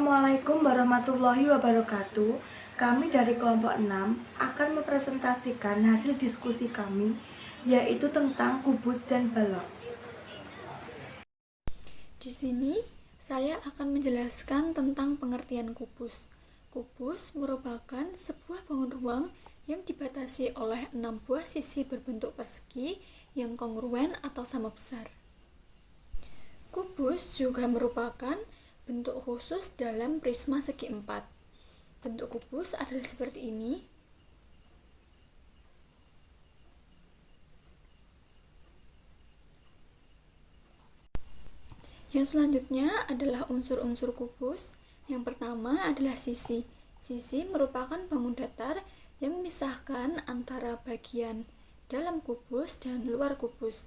Assalamualaikum warahmatullahi wabarakatuh. Kami dari kelompok 6 akan mempresentasikan hasil diskusi kami, yaitu tentang kubus dan balok. Di sini saya akan menjelaskan tentang pengertian kubus. Kubus merupakan sebuah bangun ruang yang dibatasi oleh 6 buah sisi berbentuk persegi yang kongruen atau sama besar. Kubus juga merupakan bentuk khusus dalam prisma segi 4. Bentuk kubus adalah seperti ini. Yang selanjutnya adalah unsur-unsur kubus. Yang pertama adalah sisi. Sisi merupakan bangun datar yang memisahkan antara bagian dalam kubus dan luar kubus.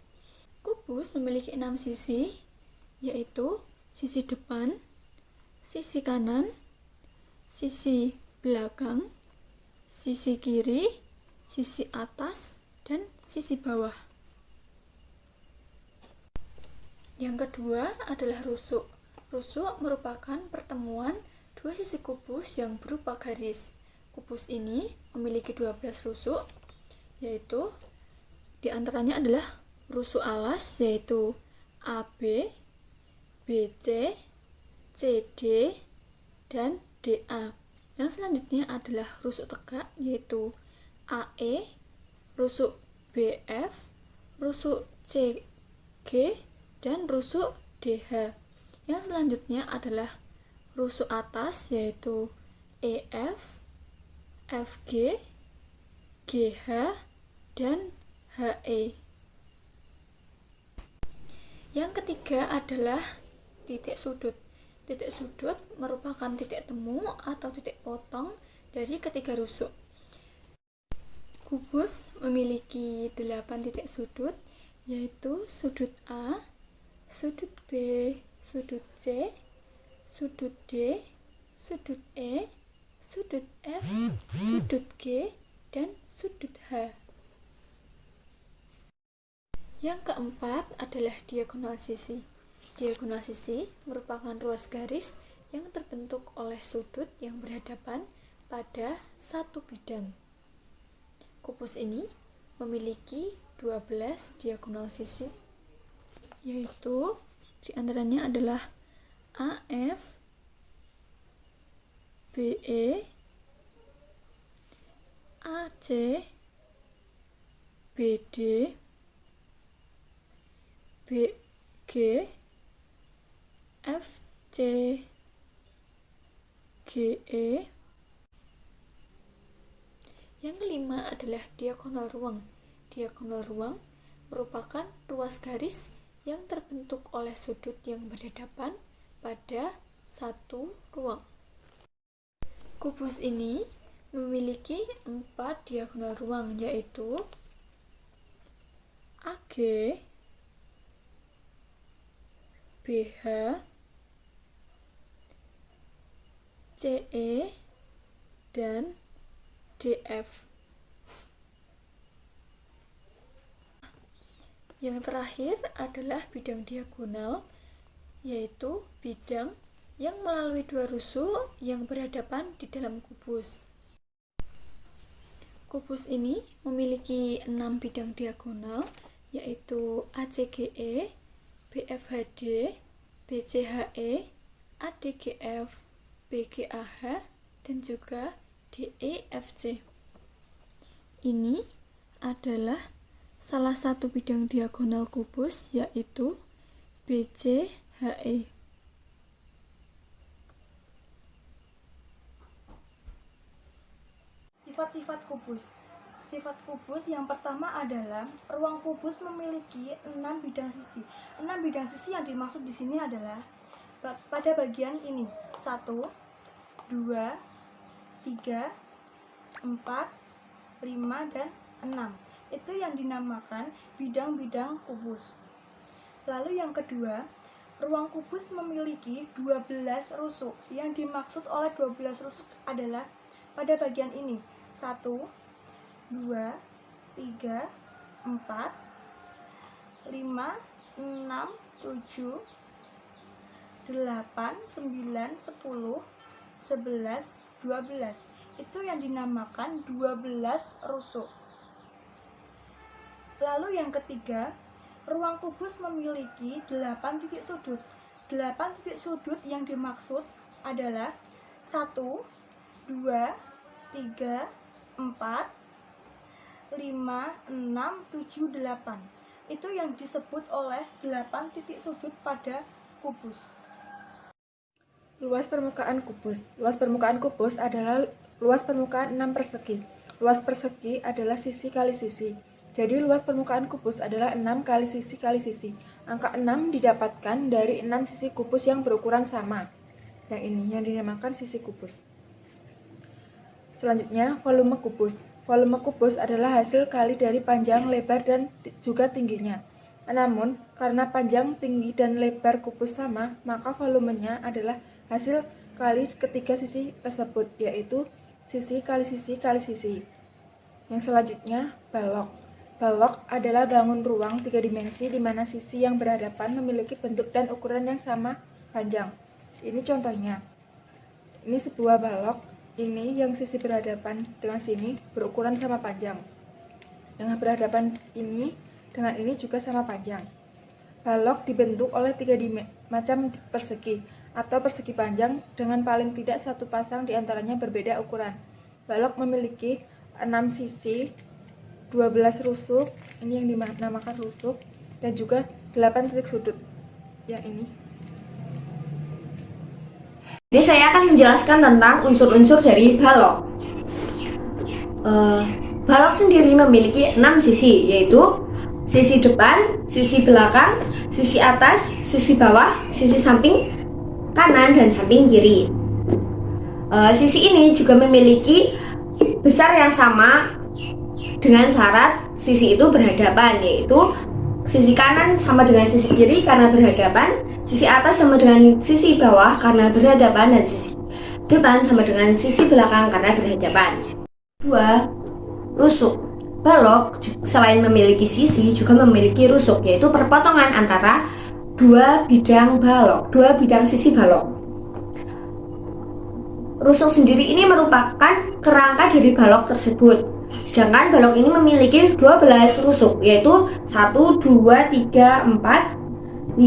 Kubus memiliki 6 sisi, yaitu sisi depan, sisi kanan, sisi belakang, sisi kiri, sisi atas, dan sisi bawah. Yang kedua adalah rusuk. Rusuk merupakan pertemuan dua sisi kubus yang berupa garis. Kubus ini memiliki 12 rusuk, yaitu diantaranya adalah rusuk alas, yaitu AB, BC, CD, dan DA. Yang selanjutnya adalah rusuk tegak, yaitu AE, rusuk BF, rusuk CG, dan rusuk DH. Yang selanjutnya adalah rusuk atas, yaitu EF, FG, GH, dan HE. Yang ketiga adalah titik sudut. Titik sudut merupakan titik temu atau titik potong dari ketiga rusuk. Kubus memiliki 8 titik sudut, yaitu sudut A, sudut B, sudut C, sudut D, sudut E, sudut F, sudut G, dan sudut H. Yang keempat adalah diagonal sisi. Diagonal sisi merupakan ruas garis yang terbentuk oleh sudut yang berhadapan pada satu bidang. Kubus ini memiliki 12 diagonal sisi, yaitu diantaranya adalah AF, BE, AC, BD, BG, FC, GE. Yang kelima adalah diagonal ruang. Diagonal ruang merupakan ruas garis yang terbentuk oleh sudut yang berhadapan pada satu ruang. Kubus ini memiliki 4 diagonal ruang, yaitu AG, BH, CE, dan DF. Yang terakhir adalah bidang diagonal, yaitu bidang yang melalui 2 rusuk yang berhadapan di dalam kubus. Kubus ini memiliki 6 bidang diagonal, yaitu ACGE, BFHD, BCHE, ADGF, BGAH, dan juga DEFC. Ini adalah salah satu bidang diagonal kubus, yaitu BCHE. Sifat-sifat kubus. Sifat kubus yang pertama adalah ruang kubus memiliki 6 bidang sisi. 6 bidang sisi yang dimaksud di sini adalah pada bagian ini 1, 2, 3, 4, 5, dan 6. Itu yang dinamakan bidang-bidang kubus. Lalu yang kedua, ruang kubus memiliki 12 rusuk. Yang dimaksud oleh 12 rusuk adalah pada bagian ini 1, 2, 3, 4, 5, 6, 7, 8, 9, 10, 11, 12. Itu yang dinamakan 12 rusuk. Lalu yang ketiga, ruang kubus memiliki 8 titik sudut. 8 titik sudut yang dimaksud adalah 1, 2, 3, 4, 5, 6, 7, 8. Itu yang disebut oleh 8 titik sudut pada kubus. Luas permukaan kubus. Luas permukaan kubus adalah luas permukaan 6 persegi. Luas persegi adalah sisi kali sisi. Jadi luas permukaan kubus adalah 6 kali sisi kali sisi. Angka 6 didapatkan dari 6 sisi kubus yang berukuran sama. Yang ini yang dinamakan sisi kubus. Selanjutnya, volume kubus. Volume kubus adalah hasil kali dari panjang, lebar, dan juga tingginya. Namun, karena panjang, tinggi, dan lebar kubus sama, maka volumenya adalah hasil kali ketiga sisi tersebut, yaitu sisi kali sisi kali sisi. Yang selanjutnya, balok. Balok adalah bangun ruang 3 dimensi di mana sisi yang berhadapan memiliki bentuk dan ukuran yang sama panjang. Ini contohnya. Ini sebuah balok. Ini yang sisi berhadapan dengan sini berukuran sama panjang. Yang berhadapan ini dengan ini juga sama panjang. Balok dibentuk oleh 3 macam persegi atau persegi panjang dengan paling tidak satu pasang diantaranya berbeda ukuran. Balok memiliki 6 sisi, 12 rusuk, ini yang dinamakan rusuk, dan juga 8 titik sudut. Yang ini. Jadi saya akan menjelaskan tentang unsur-unsur dari balok. Balok sendiri memiliki 6 sisi, yaitu sisi depan, sisi belakang, sisi atas, sisi bawah, sisi samping kanan, dan samping kiri. Sisi ini juga memiliki besar yang sama dengan syarat sisi itu berhadapan, yaitu sisi kanan sama dengan sisi kiri karena berhadapan, sisi atas sama dengan sisi bawah karena berhadapan, dan sisi depan sama dengan sisi belakang karena berhadapan. 2. Rusuk. Balok selain memiliki sisi juga memiliki rusuk, yaitu perpotongan antara dua bidang sisi balok. Rusuk sendiri ini merupakan kerangka dari balok tersebut. Sedangkan balok ini memiliki 12 rusuk, yaitu 1, 2, 3, 4, 5,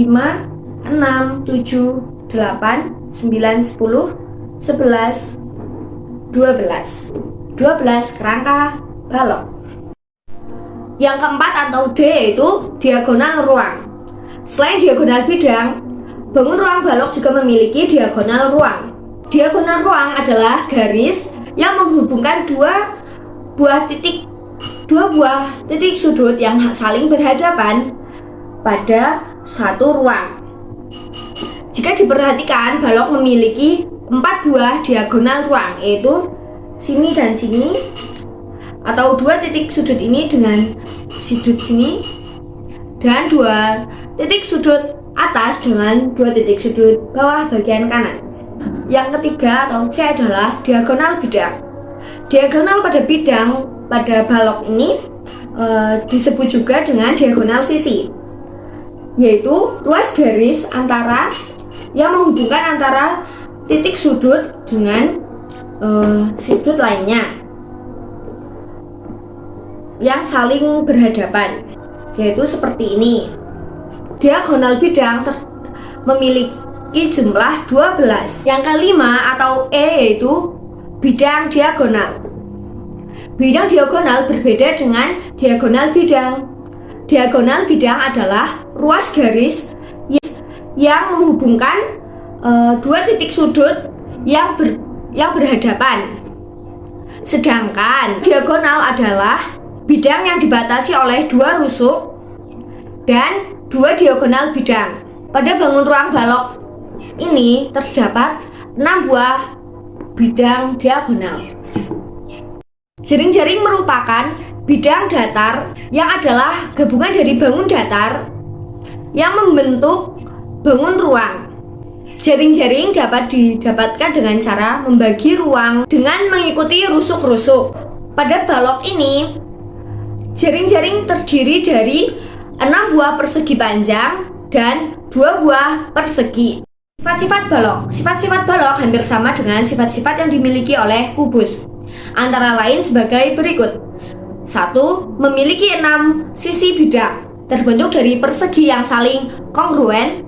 6, 7, 8, 9, 10, 11, 12. 12 kerangka balok. Yang keempat atau D yaitu diagonal ruang. Selain diagonal bidang, bangun ruang balok juga memiliki diagonal ruang. Diagonal ruang adalah garis yang menghubungkan dua buah titik sudut yang saling berhadapan pada satu ruang. Jika diperhatikan, balok memiliki 4 buah diagonal ruang, yaitu sini dan sini, atau 2 titik sudut ini dengan sudut sini, dan 2 titik sudut atas dengan 2 titik sudut bawah bagian kanan. Yang ketiga atau C adalah diagonal bidang. Diagonal pada bidang pada balok ini disebut juga dengan diagonal sisi, yaitu luas garis yang menghubungkan antara titik sudut dengan sudut lainnya yang saling berhadapan, yaitu seperti ini. Diagonal bidang memiliki jumlah 12. Yang kelima atau E yaitu bidang diagonal. Bidang diagonal berbeda dengan diagonal bidang. Diagonal bidang adalah ruas garis yang menghubungkan 2 titik sudut yang berhadapan. Sedangkan diagonal adalah bidang yang dibatasi oleh 2 rusuk dan 2 diagonal bidang. Pada bangun ruang balok ini terdapat 6 buah bidang diagonal. Jaring-jaring merupakan bidang datar yang adalah gabungan dari bangun datar yang membentuk bangun ruang. Jaring-jaring dapat didapatkan dengan cara membagi ruang dengan mengikuti rusuk-rusuk. Pada balok ini, jaring-jaring terdiri dari 6 buah persegi panjang dan 2 buah persegi. Sifat-sifat balok. Sifat-sifat balok hampir sama dengan sifat-sifat yang dimiliki oleh kubus. Antara lain sebagai berikut. 1. Memiliki 6 sisi bidang, terbentuk dari persegi yang saling kongruen.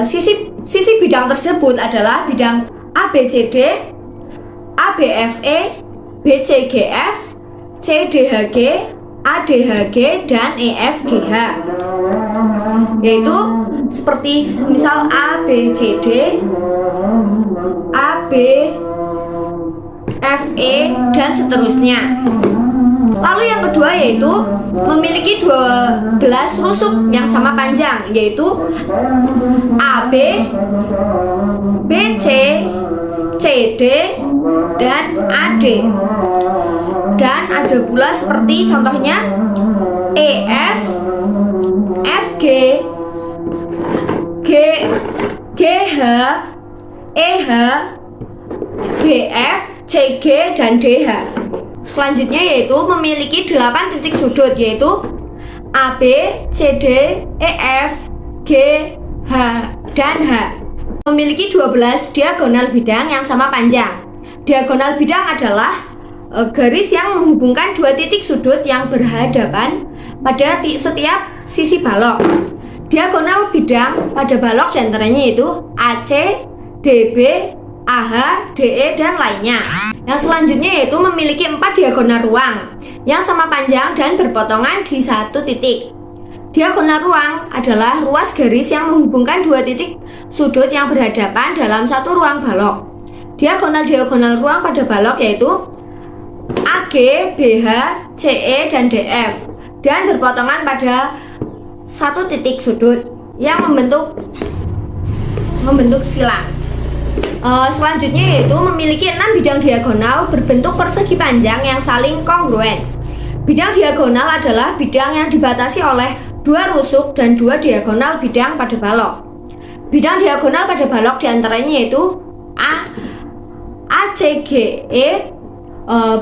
Sisi bidang tersebut adalah bidang ABCD, ABFE, BCGF, CDHG, ADHG, dan EFGH. Yaitu seperti misal ABCD, ABFE, dan seterusnya. Lalu yang kedua yaitu memiliki 12 rusuk yang sama panjang, yaitu AB, BC, CD, dan AD. Dan ada pula seperti contohnya EF, FG, GH, EH, BF, CG, dan DH. Selanjutnya yaitu memiliki 8 titik sudut, yaitu AB, CD, EF, G, H, dan H. Memiliki 12 diagonal bidang yang sama panjang. Diagonal bidang adalah garis yang menghubungkan 2 titik sudut yang berhadapan pada setiap sisi balok. Diagonal bidang pada balok diantaranya yaitu AC, DB, AH, DE, dan lainnya. Yang selanjutnya yaitu memiliki 4 diagonal ruang yang sama panjang dan berpotongan di 1 titik. Diagonal ruang adalah ruas garis yang menghubungkan 2 titik sudut yang berhadapan dalam satu ruang balok. Diagonal ruang pada balok yaitu AG, BH, CE, dan DF, dan berpotongan pada 1 titik sudut yang membentuk silang. Selanjutnya yaitu memiliki 6 bidang diagonal berbentuk persegi panjang yang saling kongruen. Bidang diagonal adalah bidang yang dibatasi oleh 2 rusuk dan 2 diagonal bidang pada balok. Bidang diagonal pada balok diantaranya yaitu ACGE,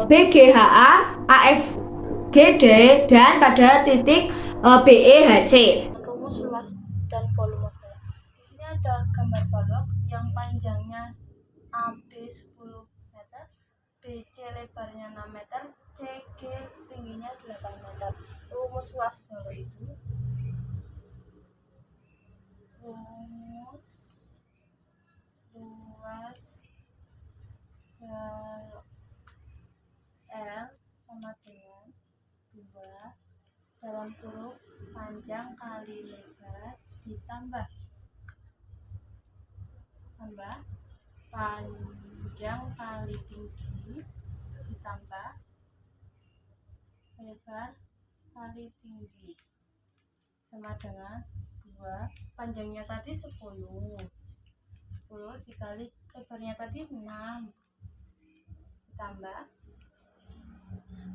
BGHA, AFGD, dan pada titik BEHC. Rumus luas dan volume balok. Di sini ada gambar balok yang panjangnya AB 10 meter, BC lebarnya 6 meter, CG tingginya 8 meter. Rumus luas balok itu rumus luas balok L sama dengan 2 dalam kurung panjang kali lebar ditambah panjang kali tinggi ditambah lebar kali tinggi sama dengan 2. Panjangnya tadi 10 dikali lebarnya tadi 6 ditambah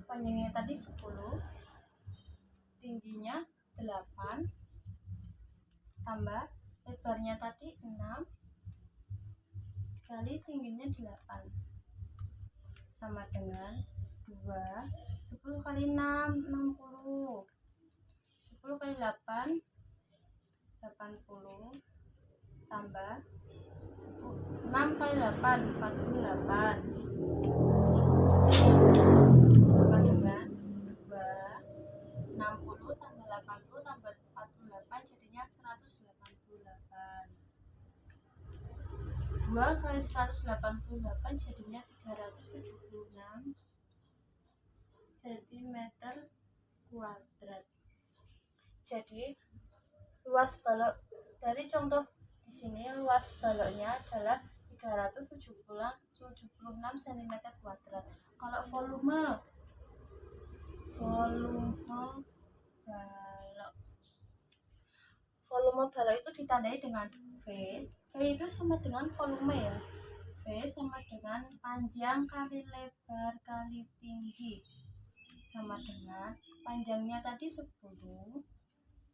panjangnya tadi 10, tingginya 8, tambah lebarnya tadi 6 kali tingginya 8 sama dengan 2. 10 kali 6 60, 10 kali 8 80, tambah 6 kali 8 48 sama dengan 2. 60 tambah 80 tambah 48 jadinya 188. 2 kali 188 jadinya 376 cm kuadrat. Jadi luas balok dari contoh di sini, luas baloknya adalah 376 cm kuadrat. Kalau volume balok itu ditandai dengan V. V itu sama dengan volume ya. V sama dengan panjang kali lebar kali tinggi, sama dengan panjangnya tadi 10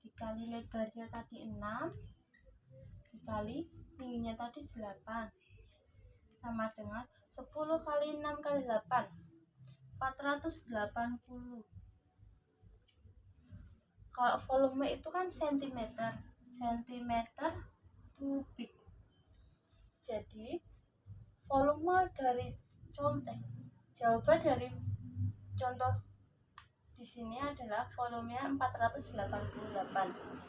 dikali lebarnya tadi 6 dikali tingginya tadi 8 sama dengan 10 kali 6 kali 8 480. Kalau volume itu kan cm kubik. Jadi volume dari jawaban dari contoh di sini adalah volumenya 488.